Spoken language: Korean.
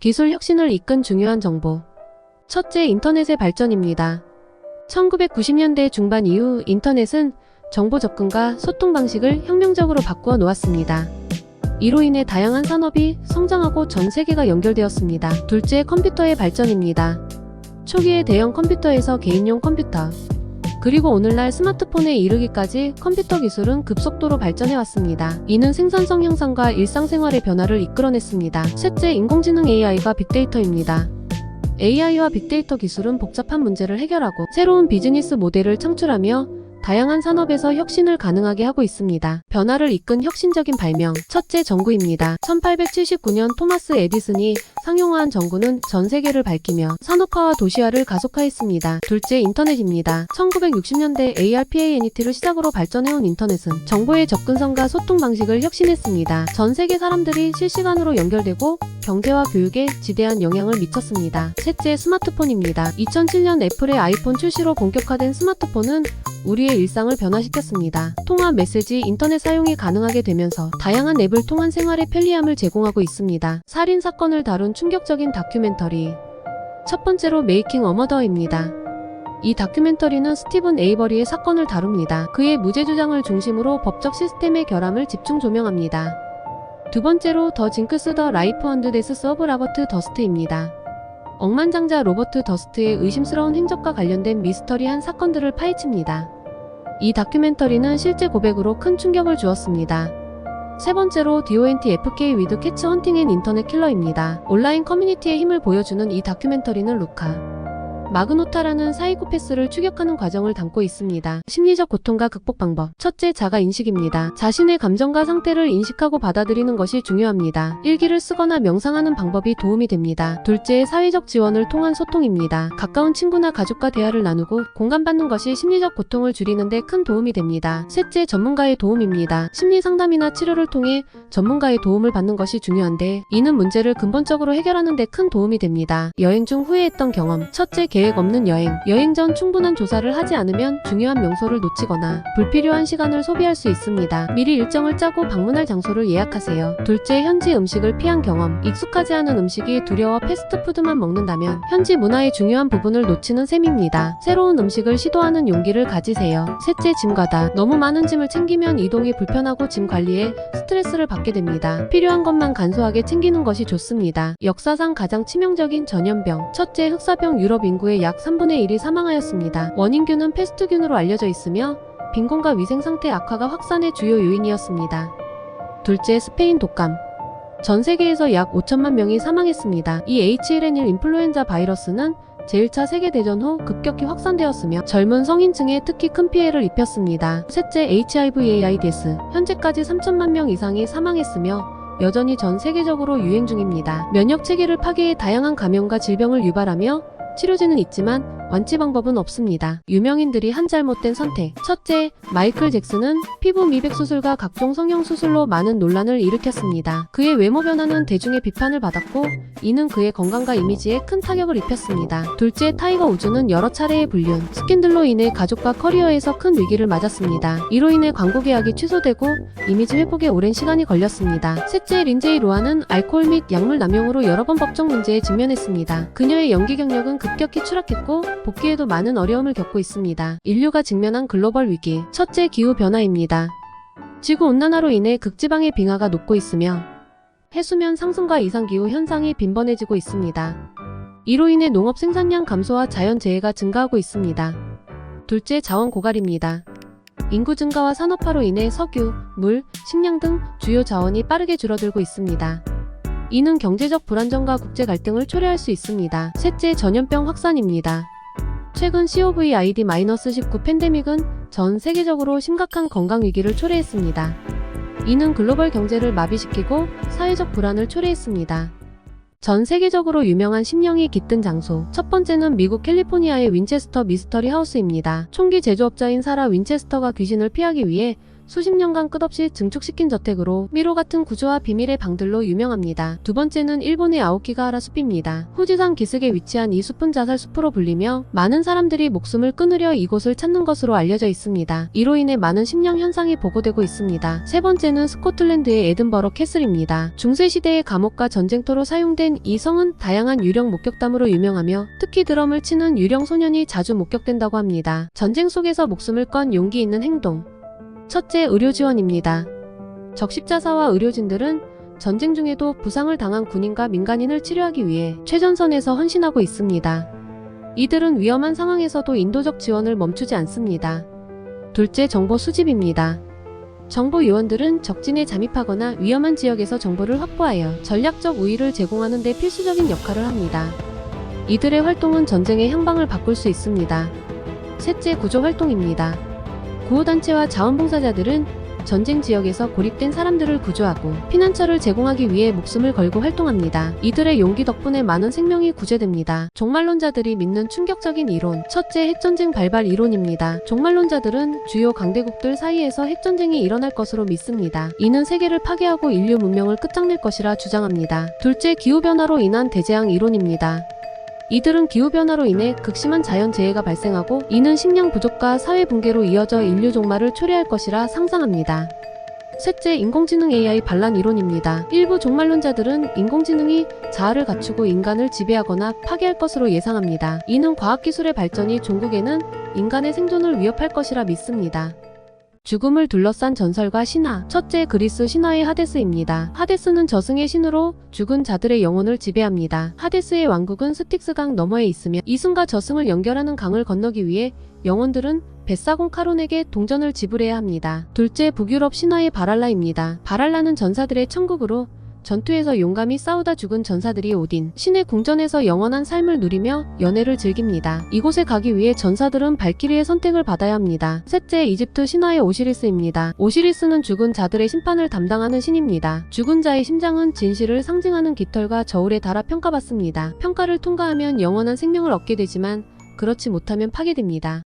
기술 혁신을 이끈 중요한 정보. 첫째, 인터넷의 발전입니다. 1990년대 중반 이후 인터넷은 정보 접근과 소통 방식을 혁명적으로 바꾸어 놓았습니다. 이로 인해 다양한 산업이 성장하고 전 세계가 연결되었습니다. 둘째, 컴퓨터의 발전입니다. 초기에 대형 컴퓨터에서 개인용 컴퓨터, 그리고 오늘날 스마트폰에 이르기까지 컴퓨터 기술은 급속도로 발전해왔습니다. 이는 생산성 향상과 일상생활의 변화를 이끌어냈습니다. 셋째, 인공지능 AI가 빅데이터입니다. AI와 빅데이터 기술은 복잡한 문제를 해결하고 새로운 비즈니스 모델을 창출하며 다양한 산업에서 혁신을 가능하게 하고 있습니다. 변화를 이끈 혁신적인 발명. 첫째, 전구입니다. 1879년 토마스 에디슨이 상용화한 전구는 전 세계를 밝히며 산업화와 도시화를 가속화했습니다. 둘째, 인터넷입니다. 1960년대 ARPANET를 시작으로 발전해온 인터넷은 정보의 접근성과 소통 방식을 혁신했습니다. 전 세계 사람들이 실시간으로 연결되고 경제와 교육에 지대한 영향을 미쳤습니다. 셋째, 스마트폰입니다. 2007년 애플의 아이폰 출시로 본격화된 스마트폰은 우리의 일상을 변화시켰습니다. 통화, 메시지, 인터넷 사용이 가능하게 되면서 다양한 앱을 통한 생활의 편리함을 제공하고 있습니다. 살인 사건을 다룬 충격적인 다큐멘터리. 첫 번째로 메이킹 어 머더입니다. 이 다큐멘터리는 스티븐 에이버리의 사건을 다룹니다. 그의 무죄 주장을 중심으로 법적 시스템의 결함을 집중 조명합니다. 두 번째로 더 징크스 더 라이프 언드 데스 오브 로버트 더스트입니다. 억만장자 로버트 더스트의 의심스러운 행적과 관련된 미스터리한 사건들을 파헤칩니다. 이 다큐멘터리는 실제 고백으로 큰 충격을 주었습니다. 세 번째로 DONTFK 위드 캐치 헌팅 앤 인터넷 킬러입니다. 온라인 커뮤니티의 힘을 보여주는 이 다큐멘터리는 루카 마그노타라는 사이코패스를 추격하는 과정을 담고 있습니다. 심리적 고통과 극복 방법. 첫째, 자가 인식입니다. 자신의 감정과 상태를 인식하고 받아들이는 것이 중요합니다. 일기를 쓰거나 명상하는 방법이 도움이 됩니다. 둘째, 사회적 지원을 통한 소통입니다. 가까운 친구나 가족과 대화를 나누고 공감받는 것이 심리적 고통을 줄이는 데 큰 도움이 됩니다. 셋째, 전문가의 도움입니다. 심리 상담이나 치료를 통해 전문가의 도움을 받는 것이 중요한데 이는 문제를 근본적으로 해결하는 데 큰 도움이 됩니다. 여행 중 후회했던 경험. 첫째, 계획 없는 여행. 여행 전 충분한 조사를 하지 않으면 중요한 명소를 놓치거나 불필요한 시간을 소비할 수 있습니다. 미리 일정을 짜고 방문할 장소를 예약하세요. 둘째, 현지 음식을 피한 경험. 익숙하지 않은 음식이 두려워 패스트푸드만 먹는다면 현지 문화의 중요한 부분을 놓치는 셈입니다. 새로운 음식을 시도하는 용기를 가지세요. 셋째, 짐 과다. 너무 많은 짐을 챙기면 이동이 불편하고 짐 관리에 스트레스를 받게 됩니다. 필요한 것만 간소하게 챙기는 것이 좋습니다. 역사상 가장 치명적인 전염병. 첫째, 흑사병. 유럽 인구의 약 3분의 1이 사망하였습니다. 원인균은 패스트균으로 알려져 있으며 빈곤과 위생 상태 악화가 확산의 주요 요인이었습니다. 둘째, 스페인 독감. 전 세계에서 약 5천만 명이 사망했습니다. 이 H1N1 인플루엔자 바이러스는 제1차 세계대전 후 급격히 확산되었으며 젊은 성인층에 특히 큰 피해를 입혔습니다. 셋째, HIV/AIDS. 현재까지 3천만 명 이상이 사망했으며 여전히 전 세계적으로 유행 중입니다. 면역 체계를 파괴해 다양한 감염과 질병을 유발하며 치료제는 있지만 완치 방법은 없습니다. 유명인들이 한 잘못된 선택. 첫째, 마이클 잭슨은 피부 미백 수술과 각종 성형 수술로 많은 논란을 일으켰습니다. 그의 외모 변화는 대중의 비판을 받았고 이는 그의 건강과 이미지에 큰 타격을 입혔습니다. 둘째, 타이거 우즈는 여러 차례의 불륜, 스캔들로 인해 가족과 커리어에서 큰 위기를 맞았습니다. 이로 인해 광고 계약이 취소되고 이미지 회복에 오랜 시간이 걸렸습니다. 셋째, 린제이 로한은 알코올 및 약물 남용으로 여러 번 법적 문제에 직면했습니다. 그녀의 연기 경력은 급격히 추락했고 복귀에도 많은 어려움을 겪고 있습니다. 인류가 직면한 글로벌 위기. 첫째, 기후변화입니다. 지구온난화로 인해 극지방의 빙하가 녹고 있으며 해수면 상승과 이상기후 현상이 빈번해지고 있습니다. 이로 인해 농업 생산량 감소와 자연재해가 증가하고 있습니다. 둘째, 자원 고갈입니다. 인구 증가와 산업화로 인해 석유, 물, 식량 등 주요 자원이 빠르게 줄어들고 있습니다. 이는 경제적 불안정과 국제 갈등을 초래할 수 있습니다. 셋째, 전염병 확산입니다. 최근 COVID-19 팬데믹은 전 세계적으로 심각한 건강 위기를 초래했습니다. 이는 글로벌 경제를 마비시키고 사회적 불안을 초래했습니다. 전 세계적으로 유명한 심령이 깃든 장소. 첫 번째는 미국 캘리포니아의 윈체스터 미스터리 하우스입니다. 총기 제조업자인 사라 윈체스터가 귀신을 피하기 위해 수십 년간 끝없이 증축시킨 저택으로 미로 같은 구조와 비밀의 방들로 유명합니다. 두 번째는 일본의 아오키가하라 숲입니다. 후지산 기슭에 위치한 이 숲은 자살 숲으로 불리며 많은 사람들이 목숨을 끊으려 이곳을 찾는 것으로 알려져 있습니다. 이로 인해 많은 심령 현상이 보고되고 있습니다. 세 번째는 스코틀랜드의 에든버러 캐슬입니다. 중세시대의 감옥과 전쟁터로 사용된 이 성은 다양한 유령 목격담으로 유명하며 특히 드럼을 치는 유령 소년이 자주 목격된다고 합니다. 전쟁 속에서 목숨을 건 용기 있는 행동. 첫째, 의료 지원입니다. 적십자사와 의료진들은 전쟁 중에도 부상을 당한 군인과 민간인을 치료하기 위해 최전선에서 헌신하고 있습니다. 이들은 위험한 상황에서도 인도적 지원을 멈추지 않습니다. 둘째, 정보 수집입니다. 정보 요원들은 적진에 잠입하거나 위험한 지역에서 정보를 확보하여 전략적 우위를 제공하는 데 필수적인 역할을 합니다. 이들의 활동은 전쟁의 향방을 바꿀 수 있습니다. 셋째, 구조 활동입니다. 구호단체와 자원봉사자들은 전쟁 지역에서 고립된 사람들을 구조하고 피난처를 제공하기 위해 목숨을 걸고 활동합니다. 이들의 용기 덕분에 많은 생명이 구제됩니다. 종말론자들이 믿는 충격적인 이론. 첫째, 핵전쟁 발발 이론입니다. 종말론자들은 주요 강대국들 사이에서 핵전쟁이 일어날 것으로 믿습니다. 이는 세계를 파괴하고 인류 문명을 끝장낼 것이라 주장합니다. 둘째, 기후변화로 인한 대재앙 이론입니다. 이들은 기후변화로 인해 극심한 자연재해가 발생하고 이는 식량 부족과 사회 붕괴로 이어져 인류 종말을 초래할 것이라 상상합니다. 셋째, 인공지능 AI 반란 이론입니다. 일부 종말론자들은 인공지능이 자아를 갖추고 인간을 지배하거나 파괴할 것으로 예상합니다. 이는 과학기술의 발전이 종국에는 인간의 생존을 위협할 것이라 믿습니다. 죽음을 둘러싼 전설과 신화. 첫째, 그리스 신화의 하데스입니다. 하데스는 저승의 신으로 죽은 자들의 영혼을 지배합니다. 하데스의 왕국은 스틱스강 너머에 있으며 이승과 저승을 연결하는 강을 건너기 위해 영혼들은 벳사공 카론에게 동전을 지불해야 합니다. 둘째, 북유럽 신화의 바랄라입니다. 바랄라는 전사들의 천국으로 전투에서 용감히 싸우다 죽은 전사들이 오딘, 신의 궁전에서 영원한 삶을 누리며 연애를 즐깁니다. 이곳에 가기 위해 전사들은 발키리의 선택을 받아야 합니다. 셋째, 이집트 신화의 오시리스입니다. 오시리스는 죽은 자들의 심판을 담당하는 신입니다. 죽은 자의 심장은 진실을 상징하는 깃털과 저울에 달아 평가받습니다. 평가를 통과하면 영원한 생명을 얻게 되지만 그렇지 못하면 파괴됩니다.